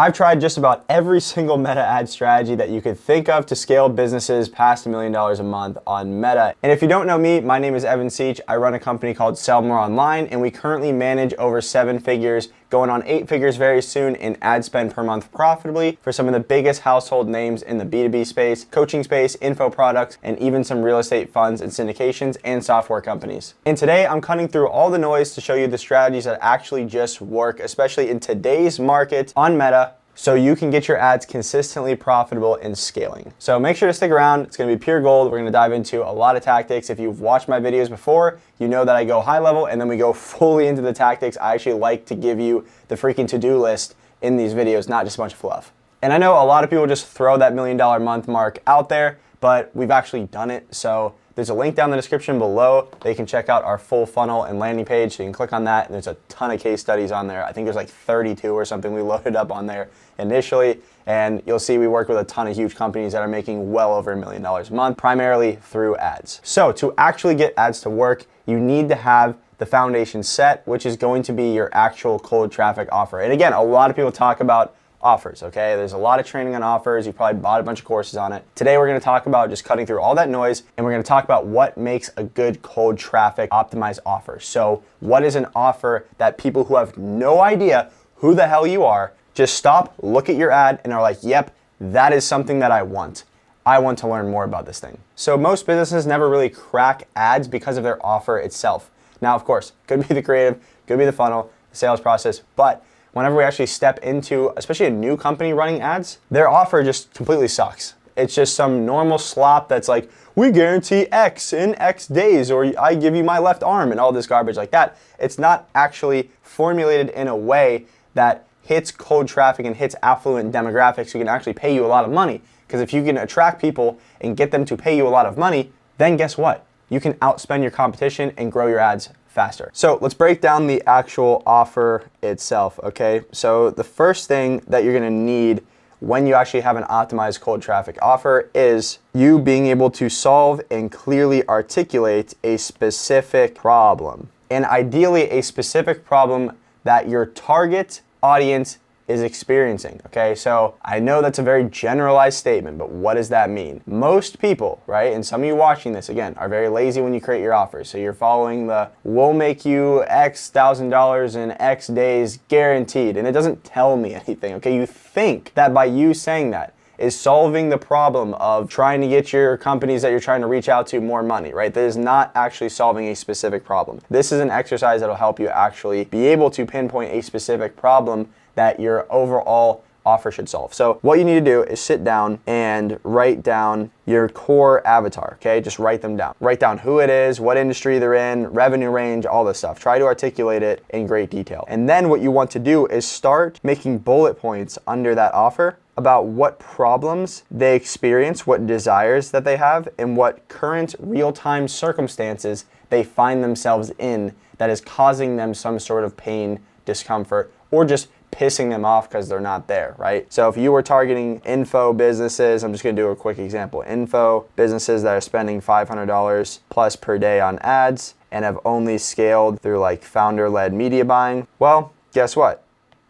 I've tried just about every single Meta ad strategy that you could think of to scale businesses past $1 million a month on Meta. And if you don't know me, my name is Evan Seach. I run a company called Scalable Online, and we currently manage over 7 figures, going on 8 figures very soon in ad spend per month profitably for some of the biggest household names in the B2B space, coaching space, info products, and even some real estate funds and syndications and software companies. And today I'm cutting through all the noise to show you the strategies that actually just work, especially in today's market on Meta, so you can get your ads consistently profitable and scaling. So make sure to stick around. It's gonna be pure gold. We're gonna dive into a lot of tactics. If you've watched my videos before, you know that I go high level and then we go fully into the tactics. I actually like to give you the freaking to-do list in these videos, not just a bunch of fluff. And I know a lot of people just throw that $1 million a month mark out there, but we've actually done it. So there's a link down in the description below that you can check out our full funnel and landing page. So you can click on that, and there's a ton of case studies on there. I think there's like 32 or something we loaded up on there initially. And you'll see we work with a ton of huge companies that are making well over $1 million a month, primarily through ads. So to actually get ads to work, you need to have the foundation set, which is going to be your actual cold traffic offer. And again, a lot of people talk about offers, okay? There's a lot of training on offers. You probably bought a bunch of courses on it. Today, we're gonna talk about just cutting through all that noise, and we're gonna talk about what makes a good cold traffic optimized offer. So what is an offer that people who have no idea who the hell you are just stop, look at your ad, and are like, yep, that is something that I want. I want to learn more about this thing. So most businesses never really crack ads because of their offer itself. Now, of course, could be the creative, could be the funnel, the sales process, but whenever we actually step into, especially a new company running ads, their offer just completely sucks. It's just some normal slop that's like, we guarantee X in X days, or I give you my left arm, and all this garbage like that. It's not actually formulated in a way that hits cold traffic and hits affluent demographics who can actually pay you a lot of money. Because if you can attract people and get them to pay you a lot of money, then guess what? You can outspend your competition and grow your ads faster. So let's break down the actual offer itself, okay? So the first thing that you're gonna need when you actually have an optimized cold traffic offer is you being able to solve and clearly articulate a specific problem. And ideally a specific problem that your target audience is experiencing, okay? So I know that's a very generalized statement, but what does that mean? Most people, right, and some of you watching this, again, are very lazy when you create your offers. So you're following the, we'll make you X $1,000 in X days guaranteed, and it doesn't tell me anything, okay? You think that by you saying that is solving the problem of trying to get your companies that you're trying to reach out to more money, right? That is not actually solving a specific problem. This is an exercise that'll help you actually be able to pinpoint a specific problem that your overall offer should solve. So what you need to do is sit down and write down your core avatar, okay? Just write them down. Write down who it is, what industry they're in, revenue range, all this stuff. Try to articulate it in great detail. And then what you want to do is start making bullet points under that offer about what problems they experience, what desires that they have, and what current real-time circumstances they find themselves in that is causing them some sort of pain, discomfort, or just pissing them off because they're not there, right? So if you were targeting info businesses, I'm just gonna do a quick example. Info businesses that are spending $500 plus per day on ads and have only scaled through like founder-led media buying, well, guess what?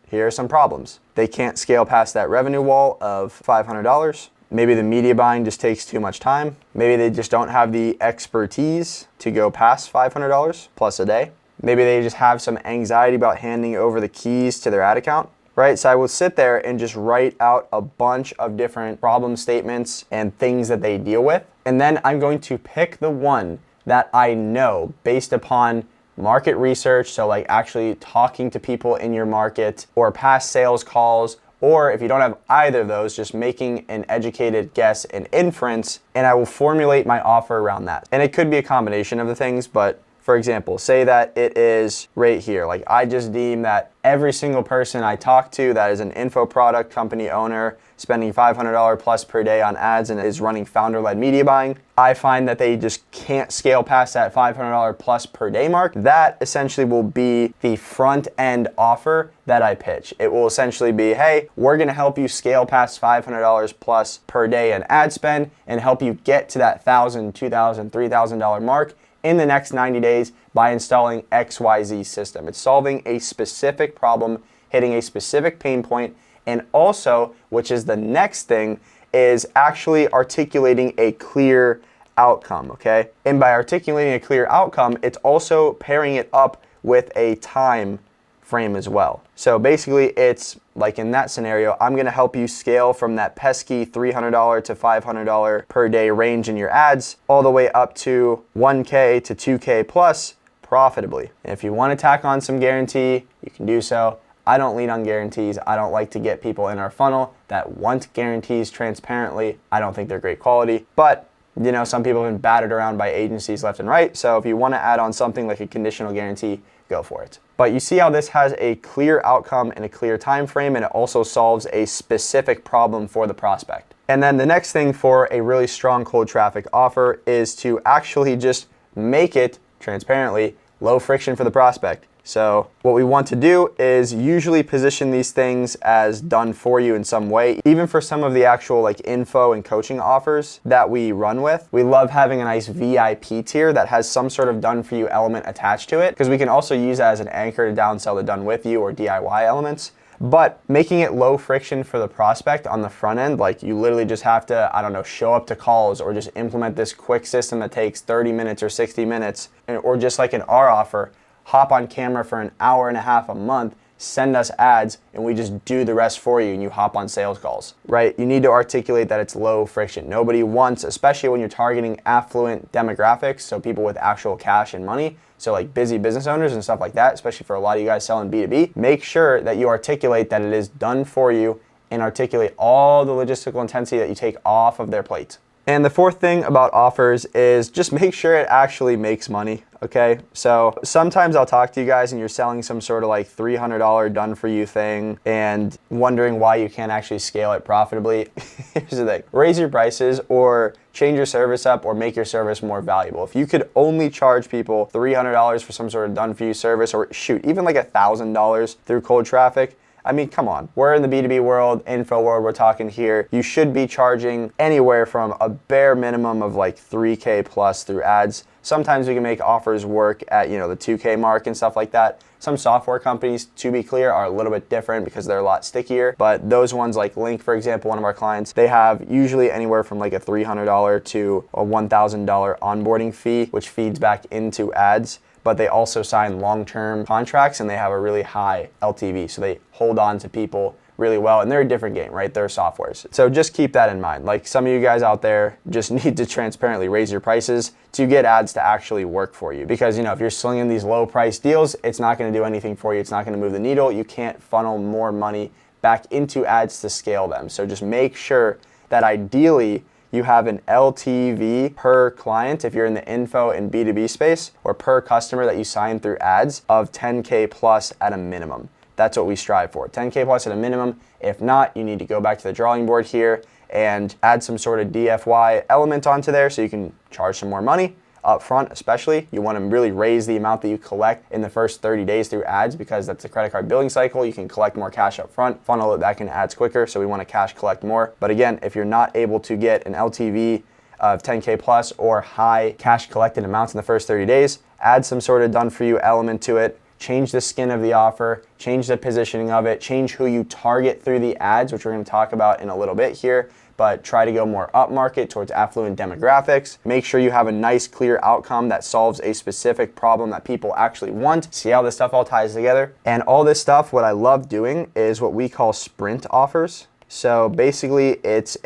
Here are some problems. They can't scale past that revenue wall of $500. Maybe the media buying just takes too much time. Maybe they just don't have the expertise to go past $500 plus a day. Maybe they just have some anxiety about handing over the keys to their ad account, right? So I will sit there and just write out a bunch of different problem statements and things that they deal with. And then I'm going to pick the one that I know based upon market research. So like actually talking to people in your market or past sales calls, or if you don't have either of those, just making an educated guess and inference, and I will formulate my offer around that. And it could be a combination of the things, but for example, say that it is right here. Like I just deem that every single person I talk to that is an info product company owner spending $500 plus per day on ads and is running founder-led media buying, I find that they just can't scale past that $500 plus per day mark. That essentially will be the front end offer that I pitch. It will essentially be, hey, we're gonna help you scale past $500 plus per day in ad spend and help you get to that $1,000, $2,000, $3,000 mark in the next 90 days by installing XYZ system. It's solving a specific problem, hitting a specific pain point, And also, which is the next thing, is actually articulating a clear outcome, okay? And by articulating a clear outcome, it's also pairing it up with a time frame as well. So basically, it's like in that scenario, I'm gonna help you scale from that pesky $300 to $500 per day range in your ads, all the way up to 1K to 2K plus profitably. And if you wanna tack on some guarantee, you can do so. I don't lean on guarantees. I don't like to get people in our funnel that want guarantees transparently. I don't think they're great quality, but you know, some people have been battered around by agencies left and right. So if you want to add on something like a conditional guarantee, go for it. But you see how this has a clear outcome and a clear time frame, and it also solves a specific problem for the prospect. And then the next thing for a really strong cold traffic offer is to actually just make it transparently low friction for the prospect. So what we want to do is usually position these things as done for you in some way. Even for some of the actual like info and coaching offers that we run with, we love having a nice VIP tier that has some sort of done for you element attached to it, because we can also use that as an anchor to downsell the done with you or DIY elements. But making it low friction for the prospect on the front end, like you literally just have to, I don't know, show up to calls or just implement this quick system that takes 30 minutes or 60 minutes, or just like in our offer, hop on camera for an hour and a half a month, send us ads, and we just do the rest for you, and you hop on sales calls, right? You need to articulate that it's low friction. Nobody wants, especially when you're targeting affluent demographics, so people with actual cash and money, so like busy business owners and stuff like that, especially for a lot of you guys selling B2B, make sure that you articulate that it is done for you and articulate all the logistical intensity that you take off of their plate. And the fourth thing about offers is just make sure it actually makes money, okay? So sometimes I'll talk to you guys and you're selling some sort of like $300 done for you thing and wondering why you can't actually scale it profitably. Here's the thing, raise your prices or change your service up or make your service more valuable. If you could only charge people $300 for some sort of done for you service, or shoot, even like $1,000 through cold traffic, I mean, come on. We're in the B2B world, info world, we're talking here. You should be charging anywhere from a bare minimum of like 3K plus through ads. Sometimes we can make offers work at, you know, the 2K mark and stuff like that. Some software companies, to be clear, are a little bit different because they're a lot stickier. But those ones like Link, for example, one of our clients, they have usually anywhere from like a $300 to a $1,000 onboarding fee, which feeds back into ads. But they also sign long-term contracts and they have a really high LTV. So they hold on to people really well, and they're a different game, right? They're softwares. So just keep that in mind. Like some of you guys out there just need to transparently raise your prices to get ads to actually work for you. Because, you know, if you're slinging these low price deals, it's not gonna do anything for you. It's not gonna move the needle. You can't funnel more money back into ads to scale them. So just make sure that ideally you have an LTV per client if you're in the info and B2B space, or per customer that you sign through ads, of 10K plus at a minimum. That's what we strive for, 10K plus at a minimum. If not, you need to go back to the drawing board here and add some sort of DFY element onto there so you can charge some more money up front. Especially, you want to really raise the amount that you collect in the first 30 days through ads, because that's the credit card billing cycle. You can collect more cash up front, funnel it back into ads quicker, so we want to cash collect more. But again, if you're not able to get an LTV of 10K plus or high cash collected amounts in the first 30 days, add some sort of done for you element to it. Change the skin of the offer, change the positioning of it, change who you target through the ads, which we're going to talk about in a little bit here, but try to go more upmarket towards affluent demographics. Make sure you have a nice, clear outcome that solves a specific problem that people actually want. See how this stuff all ties together? And all this stuff, what I love doing is what we call sprint offers. So basically it's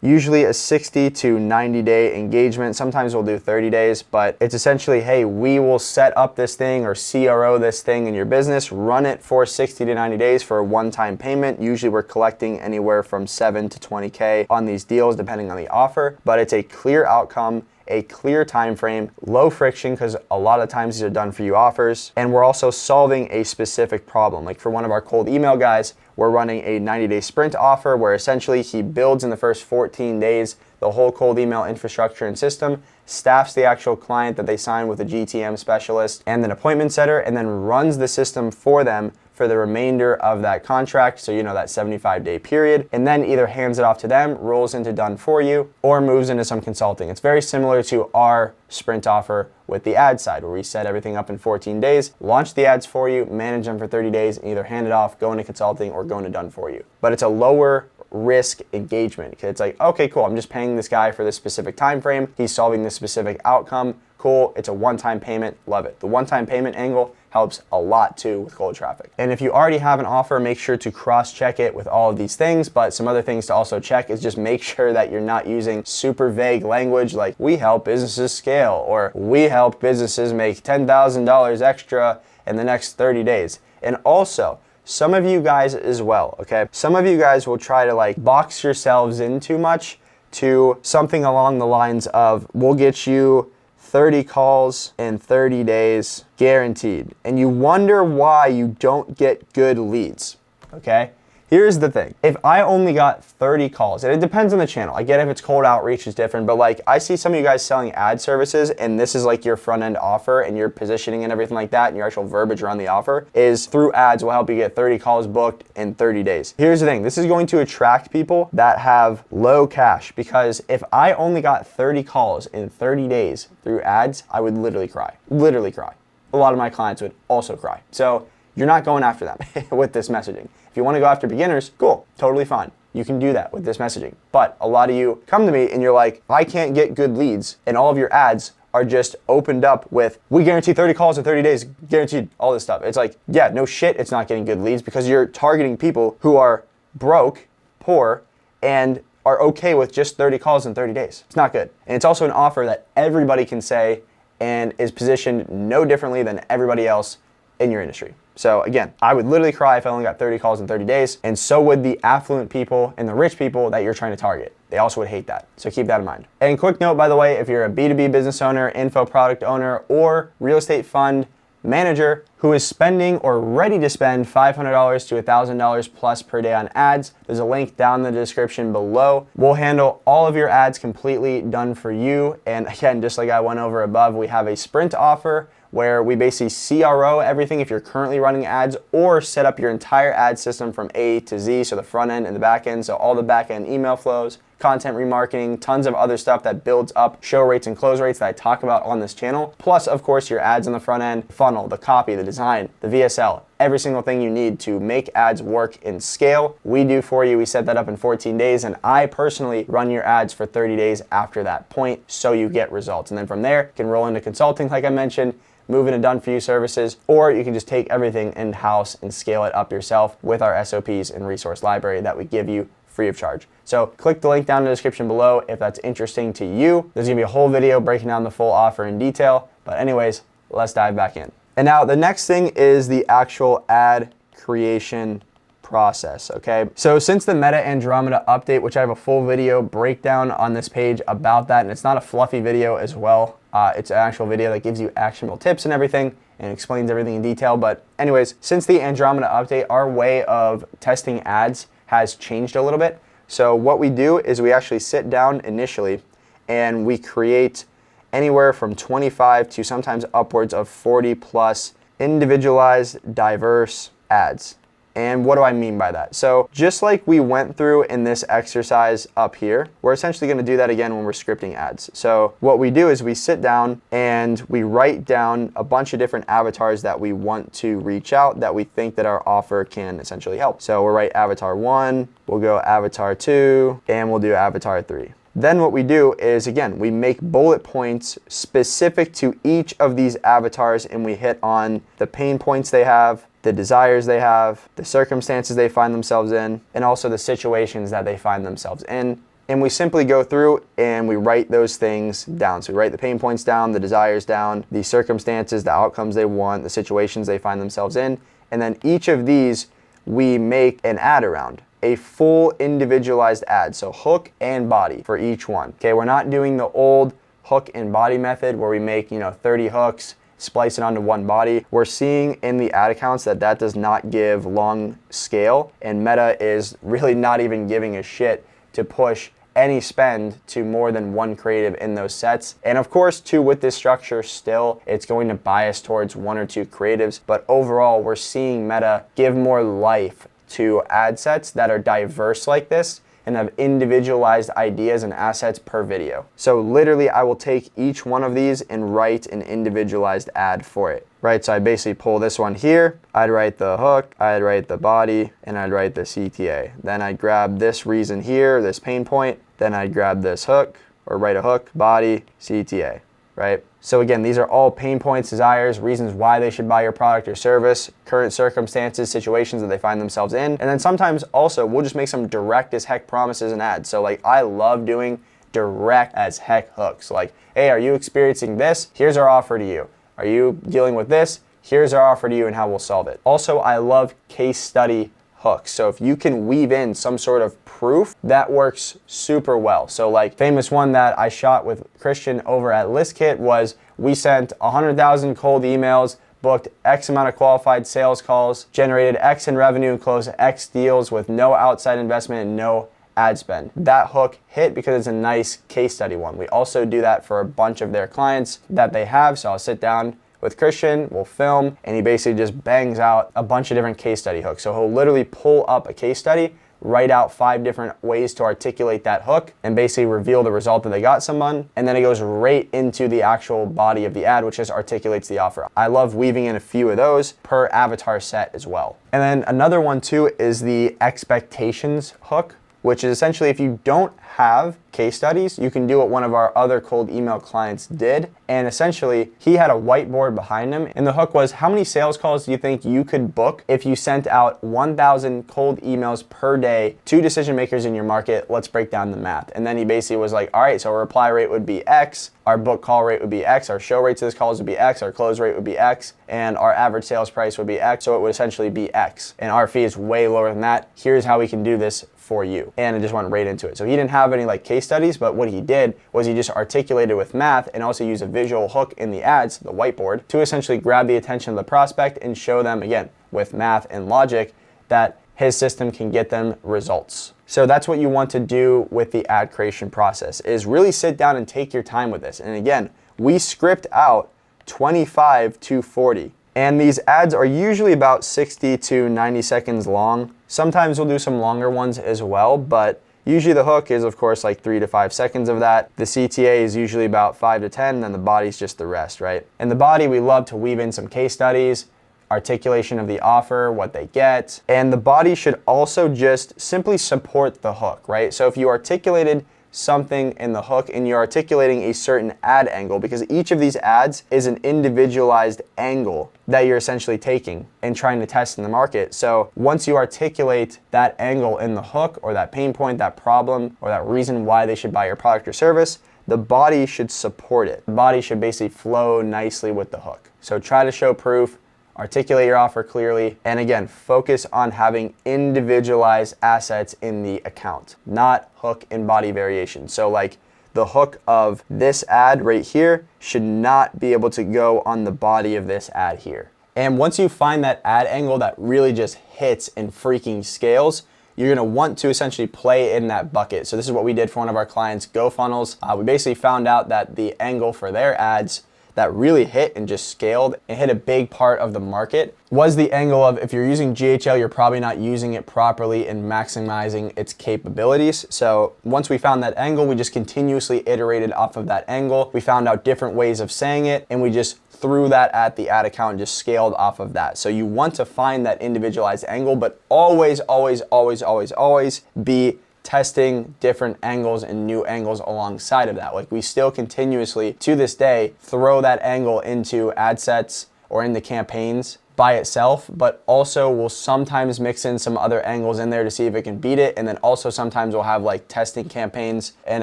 usually a 60 to 90 day engagement. Sometimes we'll do 30 days, but it's essentially, hey, we will set up this thing or CRO this thing in your business, run it for 60 to 90 days for a one-time payment. Usually we're collecting anywhere from 7 to 20K on these deals, depending on the offer, but it's a clear outcome, a clear time frame, low friction, because a lot of times these are done for you offers. And we're also solving a specific problem. Like for one of our cold email guys, we're running a 90-day sprint offer where essentially he builds in the first 14 days the whole cold email infrastructure and system, staffs the actual client that they sign with a GTM specialist and an appointment setter, and then runs the system for them for the remainder of that contract, so you know that 75-day period, and then either hands it off to them, rolls into done for you, or moves into some consulting. It's very similar to our sprint offer with the ad side, where we set everything up in 14 days, launch the ads for you, manage them for 30 days, and either hand it off, go into consulting, or go into done for you. But it's a lower risk engagement. It's like, okay, cool, I'm just paying this guy for this specific time frame, he's solving this specific outcome, cool, it's a one-time payment, love it. The one-time payment angle helps a lot too with cold traffic. And if you already have an offer, make sure to cross-check it with all of these things, but some other things to also check is just make sure that you're not using super vague language like, we help businesses scale, or we help businesses make $10,000 extra in the next 30 days. And also, some of you guys as well, okay? Some of you guys will try to like box yourselves in too much to something along the lines of, we'll get you 30 calls in 30 days, guaranteed. And you wonder why you don't get good leads, okay? Here's the thing. If I only got 30 calls, and it depends on the channel. I get if it's cold outreach is different, but like I see some of you guys selling ad services and this is like your front end offer and your positioning and everything like that and your actual verbiage around the offer is through ads will help you get 30 calls booked in 30 days. Here's the thing. This is going to attract people that have low cash, because if I only got 30 calls in 30 days through ads, I would literally cry. Literally cry. A lot of my clients would also cry. So you're not going after them with this messaging. If you want to go after beginners, cool, totally fine. You can do that with this messaging. But a lot of you come to me and you're like, I can't get good leads, and all of your ads are just opened up with, we guarantee 30 calls in 30 days, guaranteed, all this stuff. It's like, yeah, no shit, it's not getting good leads because you're targeting people who are broke, poor, and are okay with just 30 calls in 30 days. It's not good. And it's also an offer that everybody can say and is positioned no differently than everybody else in your industry. So again, I would literally cry if I only got 30 calls in 30 days, and so would the affluent people and the rich people that you're trying to target. They also would hate that. So keep that in mind. And quick note, by the way, if you're a B2B business owner, info product owner, or real estate fund manager who is spending or ready to spend $500 to $1,000 plus per day on ads, there's a link down in the description below. We'll handle all of your ads completely done for you. And again, just like I went over above, we have a sprint offer where we basically CRO everything if you're currently running ads, or set up your entire ad system from A to Z, so the front end and the back end, so all the back end email flows, content remarketing, tons of other stuff that builds up show rates and close rates that I talk about on this channel. Plus, of course, your ads on the front end, funnel, the copy, the design, the VSL, every single thing you need to make ads work and scale, we do for you. We set that up in 14 days, and I personally run your ads for 30 days after that point so you get results. And then from there, you can roll into consulting, like I mentioned, move into done for you services, or you can just take everything in-house and scale it up yourself with our SOPs and resource library that we give you free of charge. So click the link down in the description below if that's interesting to you. There's gonna be a whole video breaking down the full offer in detail. But anyways, let's dive back in. And now the next thing is the actual ad creation process, okay? So since the Meta Andromeda update, which I have a full video breakdown on this page about that, and it's not a fluffy video as well, it's an actual video that gives you actionable tips and everything and explains everything in detail. But anyways, since the Andromeda update, our way of testing ads has changed a little bit. So what we do is we actually sit down initially and we create anywhere from 25 to sometimes upwards of 40 plus individualized, diverse ads. And what do I mean by that? So just like we went through in this exercise up here, we're essentially gonna do that again when we're scripting ads. So what we do is we sit down and we write down a bunch of different avatars that we want to reach out, that we think that our offer can essentially help. So we'll write avatar 1, we'll go avatar 2, and we'll do avatar 3. Then what we do is, again, we make bullet points specific to each of these avatars, and we hit on the pain points they have, the desires they have, the circumstances they find themselves in, and also the situations that they find themselves in. And we simply go through and we write those things down. So we write the pain points down, the desires down, the circumstances, the outcomes they want, the situations they find themselves in. And then each of these we make an ad around. A full individualized ad, so hook and body for each one. Okay, we're not doing the old hook and body method where we make 30 hooks, splice it onto one body. We're seeing in the ad accounts that that does not give long scale, and Meta is really not even giving a shit to push any spend to more than one creative in those sets. And of course, too, with this structure, still, it's going to bias towards one or two creatives. But overall, we're seeing Meta give more life to ad sets that are diverse like this and have individualized ideas and assets per video. So literally, I will take each one of these and write an individualized ad for it, right? So I basically pull this one here, I'd write the hook, I'd write the body, and I'd write the CTA. Then I'd grab this reason here, this pain point, then I'd grab this hook, or write a hook, body, CTA, right? So again, these are all pain points, desires, reasons why they should buy your product or service, current circumstances, situations that they find themselves in. And then sometimes also we'll just make some direct as heck promises and ads. So like I love doing direct as heck hooks. Like, hey, are you experiencing this? Here's our offer to you. Are you dealing with this? Here's our offer to you and how we'll solve it. Also, I love case study hooks. So if you can weave in some sort of proof, that works super well. So like famous one that I shot with Christian over at ListKit was we sent 100,000 cold emails, booked X amount of qualified sales calls, generated X in revenue, and closed X deals with no outside investment and no ad spend. That hook hit because it's a nice case study one. We also do that for a bunch of their clients that they have. So I'll sit down with Christian, we'll film, and he basically just bangs out a bunch of different case study hooks. So he'll literally pull up a case study, write out 5 different ways to articulate that hook, and basically reveal the result that they got someone, and then it goes right into the actual body of the ad, which just articulates the offer. I love weaving in a few of those per avatar set as well. And then another one too is the expectations hook, which is essentially if you don't have case studies, you can do what one of our other cold email clients did. And essentially, he had a whiteboard behind him. And the hook was, how many sales calls do you think you could book if you sent out 1,000 cold emails per day to decision makers in your market? Let's break down the math. And then he basically was like, all right, so our reply rate would be X, our book call rate would be X, our show rate to those calls would be X, our close rate would be X, and our average sales price would be X. So it would essentially be X. And our fee is way lower than that. Here's how we can do this for you. And it just went right into it. So he didn't have any like case studies, but what he did was he just articulated with math and also used a visual hook in the ads, the whiteboard, to essentially grab the attention of the prospect and show them, again, with math and logic, that his system can get them results. So that's what you want to do with the ad creation process, is really sit down and take your time with this. And again, we script out 25 to 40. And these ads are usually about 60 to 90 seconds long. Sometimes we'll do some longer ones as well, but usually the hook is, of course, like 3 to 5 seconds of that. The CTA is usually about 5 to 10, then the body's just the rest, right? In the body, we love to weave in some case studies, articulation of the offer, what they get. And the body should also just simply support the hook, right? So if you articulated something in the hook and you're articulating a certain ad angle, because each of these ads is an individualized angle that you're essentially taking and trying to test in the market. So once you articulate that angle in the hook, or that pain point, that problem, or that reason why they should buy your product or service, the body should support it. The body should basically flow nicely with the hook. So try to show proof, articulate your offer clearly, and again, focus on having individualized assets in the account, not hook and body variation. So like the hook of this ad right here should not be able to go on the body of this ad here. And once you find that ad angle that really just hits and freaking scales, you're gonna want to essentially play in that bucket. So this is what we did for one of our clients, GoFunnels. We basically found out that the angle for their ads that really hit and just scaled and hit a big part of the market was the angle of, if you're using GHL, you're probably not using it properly and maximizing its capabilities. So once we found that angle, we just continuously iterated off of that angle. We found out different ways of saying it, and we just threw that at the ad account and just scaled off of that. So you want to find that individualized angle, but always, always, always, always, always be testing different angles and new angles alongside of that. Like we still continuously, to this day, throw that angle into ad sets or in the campaigns by itself, but also we'll sometimes mix in some other angles in there to see if it can beat it. And then also sometimes we'll have like testing campaigns. And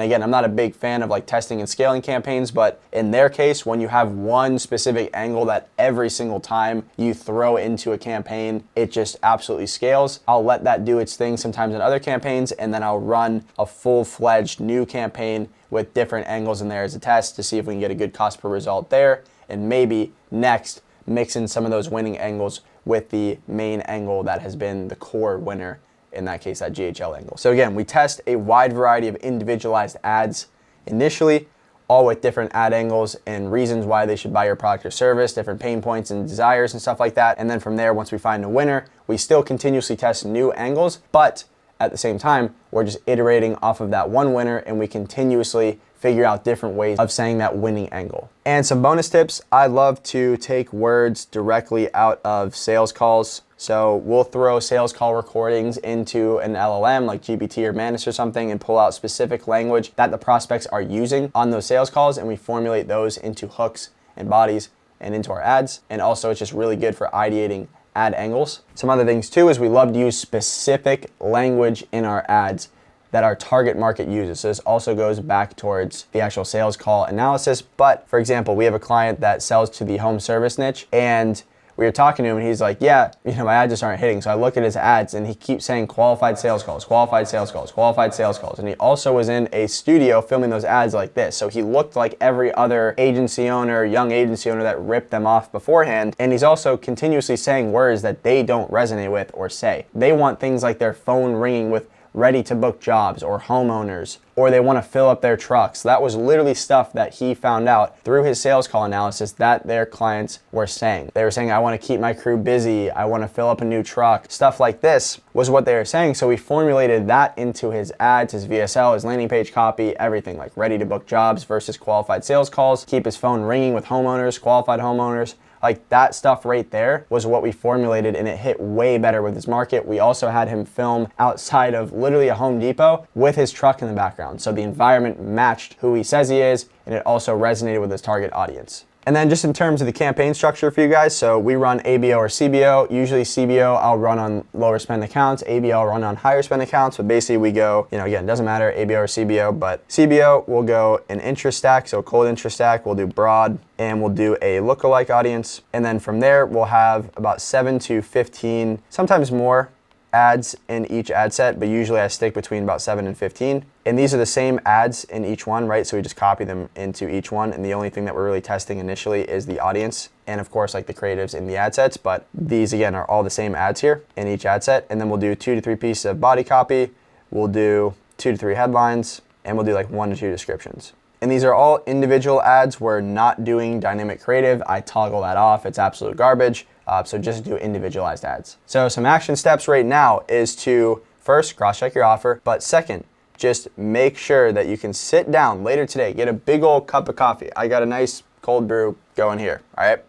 again, I'm not a big fan of like testing and scaling campaigns, but in their case, when you have one specific angle that every single time you throw into a campaign, it just absolutely scales, I'll let that do its thing sometimes in other campaigns, and then I'll run a full-fledged new campaign with different angles in there as a test to see if we can get a good cost per result there. And maybe next, mix in some of those winning angles with the main angle that has been the core winner in that case, that GHL angle. So again, we test a wide variety of individualized ads initially, all with different ad angles and reasons why they should buy your product or service, different pain points and desires and stuff like that. And then from there, once we find a winner, we still continuously test new angles, but at the same time, we're just iterating off of that one winner, and we continuously figure out different ways of saying that winning angle. And some bonus tips, I love to take words directly out of sales calls. So we'll throw sales call recordings into an LLM like GPT or Manus or something and pull out specific language that the prospects are using on those sales calls, and we formulate those into hooks and bodies and into our ads. And also it's just really good for ideating ad angles. Some other things too is we love to use specific language in our ads that our target market uses. So this also goes back towards the actual sales call analysis. But for example, we have a client that sells to the home service niche, and we were talking to him and he's like, yeah, my ads just aren't hitting. So I look at his ads and he keeps saying qualified sales calls, qualified sales calls, qualified sales calls. And he also was in a studio filming those ads like this. So he looked like every other agency owner, young agency owner that ripped them off beforehand. And he's also continuously saying words that they don't resonate with or say. They want things like their phone ringing with ready to book jobs or homeowners, or they want to fill up their trucks. That was literally stuff that he found out through his sales call analysis that their clients were saying. They were saying, I want to keep my crew busy, I want to fill up a new truck. Stuff like this was what they were saying. So we formulated that into his ads, his VSL, his landing page copy, everything, like ready to book jobs versus qualified sales calls, keep his phone ringing with homeowners, qualified homeowners. Like that stuff right there was what we formulated, and it hit way better with his market. We also had him film outside of literally a Home Depot with his truck in the background. So the environment matched who he says he is, and it also resonated with his target audience. And then just in terms of the campaign structure for you guys, so we run ABO or CBO. Usually CBO I'll run on lower spend accounts, ABO I'll run on higher spend accounts, but basically we go, again, it doesn't matter, ABO or CBO, but CBO will go an interest stack, so cold interest stack, we'll do broad, and we'll do a lookalike audience. And then from there, we'll have about 7 to 15, sometimes more ads in each ad set, but usually I stick between about 7 and 15. And these are the same ads in each one, right? So we just copy them into each one. And the only thing that we're really testing initially is the audience and of course like the creatives in the ad sets. But these again are all the same ads here in each ad set. And then we'll do 2 to 3 pieces of body copy. We'll do 2 to 3 headlines, and we'll do like 1 to 2 descriptions. And these are all individual ads. We're not doing dynamic creative. I toggle that off. It's absolute garbage. So just do individualized ads. So some action steps right now is to first cross-check your offer, but second, just make sure that you can sit down later today, get a big old cup of coffee. I got a nice cold brew going here, all right?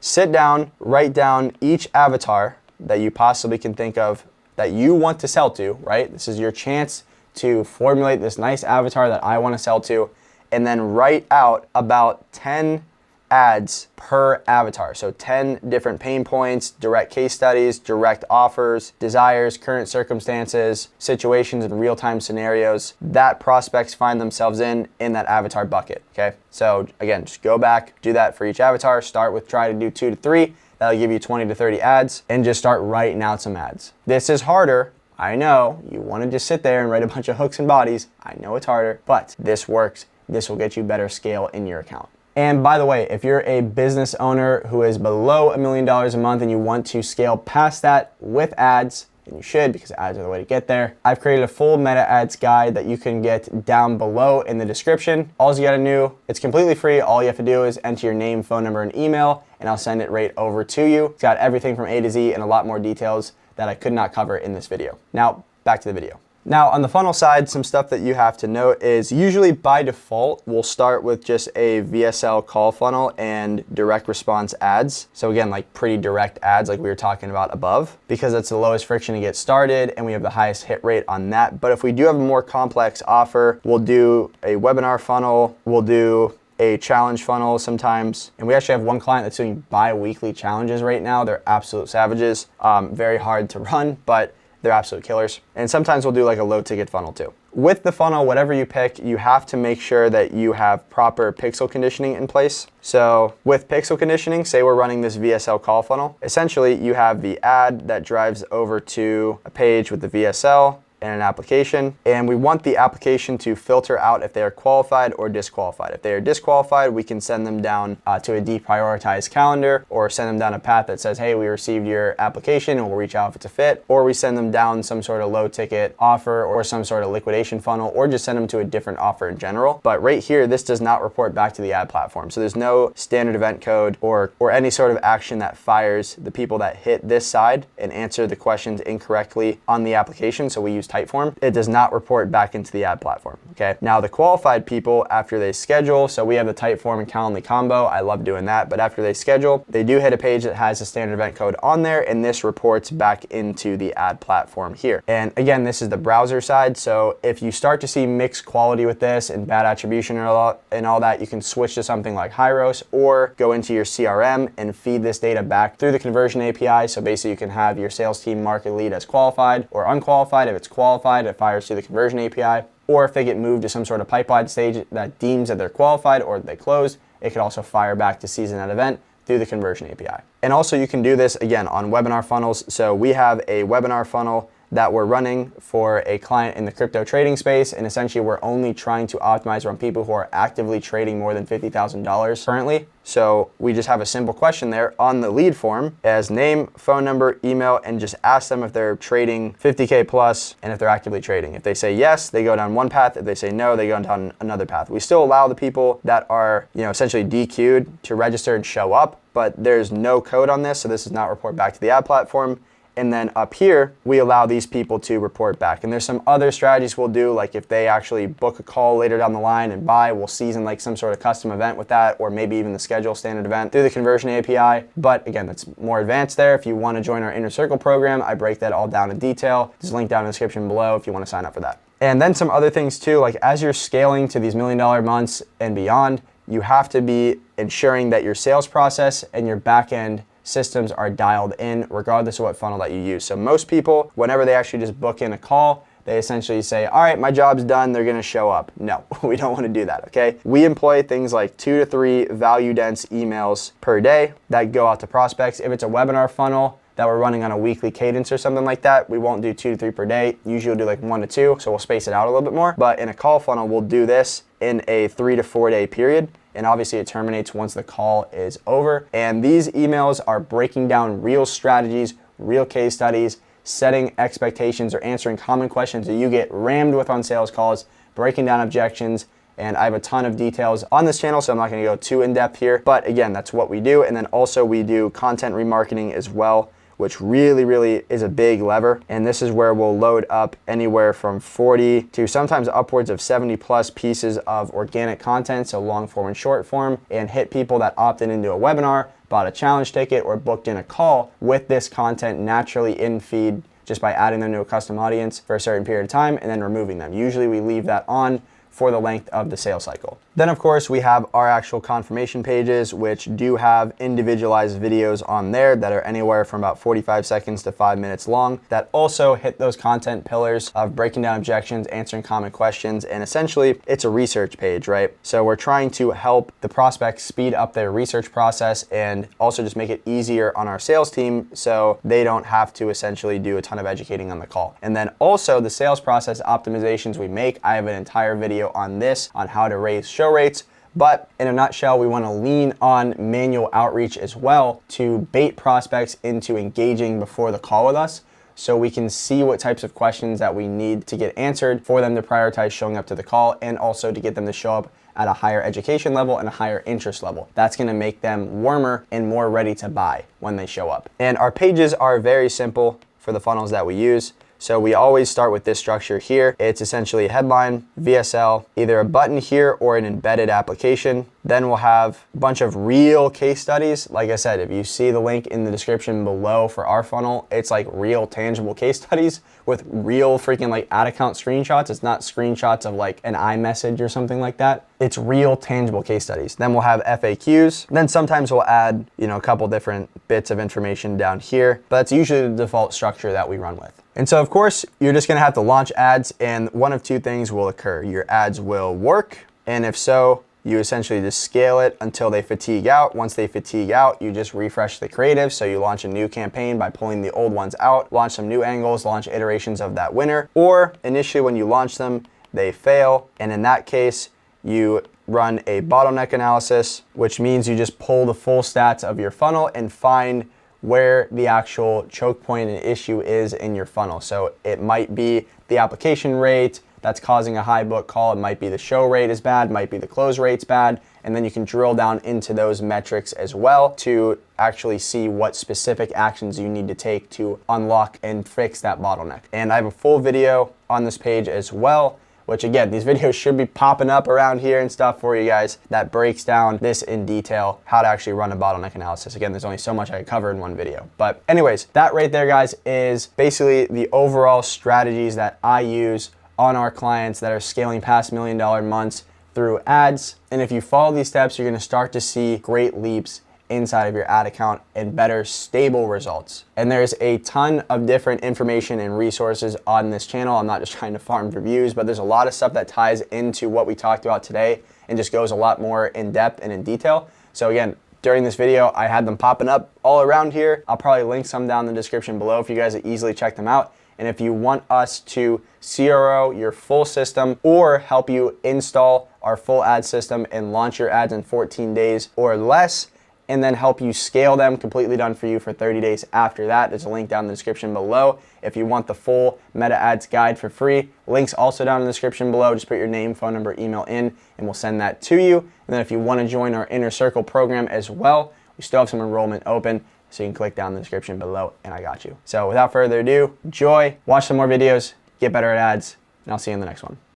Sit down, write down each avatar that you possibly can think of that you want to sell to, right? This is your chance to formulate this nice avatar that I want to sell to, and then write out about 10 ads per avatar. So 10 different pain points, direct case studies, direct offers, desires, current circumstances, situations and real-time scenarios that prospects find themselves in that avatar bucket, okay? So again, just go back, do that for each avatar. Start with try to do 2 to 3. That'll give you 20 to 30 ads, and just start writing out some ads. This is harder. I know you want to just sit there and write a bunch of hooks and bodies. I know it's harder, but this works. This will get you better scale in your account. And by the way, if you're a business owner who is below $1 million a month and you want to scale past that with ads, and you should because ads are the way to get there, I've created a full meta ads guide that you can get down below in the description. All you gotta do, it's completely free. All you have to do is enter your name, phone number, and email, and I'll send it right over to you. It's got everything from A to Z and a lot more details that I could not cover in this video. Now, back to the video. Now on the funnel side, some stuff that you have to note is usually by default, we'll start with just a VSL call funnel and direct response ads. So again, like pretty direct ads like we were talking about above, because that's the lowest friction to get started and we have the highest hit rate on that. But if we do have a more complex offer, we'll do a webinar funnel, we'll do a challenge funnel sometimes. And we actually have one client that's doing bi-weekly challenges right now. They're absolute savages, very hard to run, but they're absolute killers. And sometimes we'll do like a low ticket funnel too. With the funnel, whatever you pick, you have to make sure that you have proper pixel conditioning in place. So with pixel conditioning, say we're running this VSL call funnel, essentially you have the ad that drives over to a page with the VSL, in an application, and we want the application to filter out if they are qualified or disqualified. If they are disqualified, we can send them down to a deprioritized calendar, or send them down a path that says, hey, we received your application and we'll reach out if it's a fit, or we send them down some sort of low ticket offer or some sort of liquidation funnel, or just send them to a different offer in general. But right here, this does not report back to the ad platform. So there's no standard event code or any sort of action that fires the people that hit this side and answer the questions incorrectly on the application. So we use Typeform. It does not report back into the ad platform. Okay. Now the qualified people, after they schedule, so we have the Typeform and Calendly combo. I love doing that. But after they schedule, they do hit a page that has a standard event code on there, and this reports back into the ad platform here. And again, this is the browser side. So if you start to see mixed quality with this and bad attribution and all that, you can switch to something like Hyros, or go into your CRM and feed this data back through the conversion API. So basically you can have your sales team mark a lead as qualified or unqualified. If it's qualified, it fires through the conversion API. Or if they get moved to some sort of pipeline stage that deems that they're qualified or they closed, it could also fire back to season that event through the conversion API. And also you can do this again on webinar funnels. So we have a webinar funnel that we're running for a client in the crypto trading space, and essentially we're only trying to optimize around people who are actively trading more than $50,000 currently. So we just have a simple question there on the lead form as name, phone number, email, and just ask them if they're trading 50K plus and if they're actively trading. If they say yes, they go down one path. If they say no, they go down another path. We still allow the people that are, essentially DQ'd to register and show up, but there's no code on this, so this does not report back to the ad platform. And then up here, we allow these people to report back. And there's some other strategies we'll do, like if they actually book a call later down the line and buy, we'll season like some sort of custom event with that, or maybe even the schedule standard event through the conversion API. But again, that's more advanced there. If you want to join our Inner Circle program, I break that all down in detail. There's a link down in the description below if you want to sign up for that. And then some other things too, like as you're scaling to these $1 million months and beyond, you have to be ensuring that your sales process and your back end systems are dialed in regardless of what funnel that you use. So most people, whenever they actually just book in a call, they essentially say, all right, my job's done, they're gonna show up. No, we don't wanna do that, okay? We employ things like 2 to 3 value dense emails per day that go out to prospects. If it's a webinar funnel that we're running on a weekly cadence or something like that, we won't do 2 to 3 per day. Usually we'll do like 1 to 2, so we'll space it out a little bit more. But in a call funnel, we'll do this in a 3 to 4 day period. And obviously it terminates once the call is over. And these emails are breaking down real strategies, real case studies, setting expectations, or answering common questions that you get rammed with on sales calls, breaking down objections. And I have a ton of details on this channel, so I'm not gonna go too in depth here. But again, that's what we do. And then also we do content remarketing as well, which really is a big lever. And this is where we'll load up anywhere from 40 to sometimes upwards of 70 plus pieces of organic content, so long form and short form, and hit people that opted into a webinar, bought a challenge ticket, or booked in a call with this content naturally in feed just by adding them to a custom audience for a certain period of time and then removing them. Usually we leave that on for the length of the sales cycle. Then of course we have our actual confirmation pages, which do have individualized videos on there that are anywhere from about 45 seconds to 5 minutes long that also hit those content pillars of breaking down objections, answering common questions, and essentially it's a research page, right? So we're trying to help the prospects speed up their research process and also just make it easier on our sales team so they don't have to essentially do a ton of educating on the call. And then also the sales process optimizations we make, I have an entire video on this, on how to raise show rates. But in a nutshell, we want to lean on manual outreach as well to bait prospects into engaging before the call with us, so we can see what types of questions that we need to get answered for them to prioritize showing up to the call, and also to get them to show up at a higher education level and a higher interest level. That's going to make them warmer and more ready to buy when they show up. And our pages are very simple for the funnels that we use. So we always start with this structure here. It's essentially a headline, VSL, either a button here or an embedded application. Then we'll have a bunch of real case studies. Like I said, if you see the link in the description below for our funnel, it's like real tangible case studies with real freaking like ad account screenshots. It's not screenshots of like an iMessage or something like that. It's real tangible case studies. Then we'll have FAQs. Then sometimes we'll add, a couple different bits of information down here, but that's usually the default structure that we run with. And so of course, you're just gonna have to launch ads, and one of two things will occur. Your ads will work, and if so, You essentially just scale it until they fatigue out. Once they fatigue out, you just refresh the creative. So you launch a new campaign by pulling the old ones out, launch some new angles, launch iterations of that winner. Or initially when you launch them, they fail. And in that case, you run a bottleneck analysis, which means you just pull the full stats of your funnel and find where the actual choke point and issue is in your funnel. So it might be the application rate that's causing a high book call. It might be the show rate is bad, might be the close rate's bad. And then you can drill down into those metrics as well to actually see what specific actions you need to take to unlock and fix that bottleneck. And I have a full video on this page as well, which again, these videos should be popping up around here and stuff for you guys that breaks down this in detail, how to actually run a bottleneck analysis. Again, there's only so much I could cover in one video. But anyways, that right there, guys, is basically the overall strategies that I use on our clients that are scaling past $1 million months through ads. And if you follow these steps, you're gonna start to see great leaps inside of your ad account and better stable results. And there's a ton of different information and resources on this channel. I'm not just trying to farm for views, but there's a lot of stuff that ties into what we talked about today and just goes a lot more in depth and in detail. So again, during this video, I had them popping up all around here. I'll probably link some down in the description below if you guys to easily check them out. And if you want us to CRO your full system or help you install our full ad system and launch your ads in 14 days or less, and then help you scale them, completely done for you for 30 days after that, there's a link down in the description below. If you want the full Meta Ads guide for free, links also down in the description below. Just put your name, phone number, email in, and we'll send that to you. And then if you want to join our Inner Circle program as well, we still have some enrollment open, so you can click down in the description below and I got you. So without further ado, enjoy, watch some more videos, get better at ads, and I'll see you in the next one.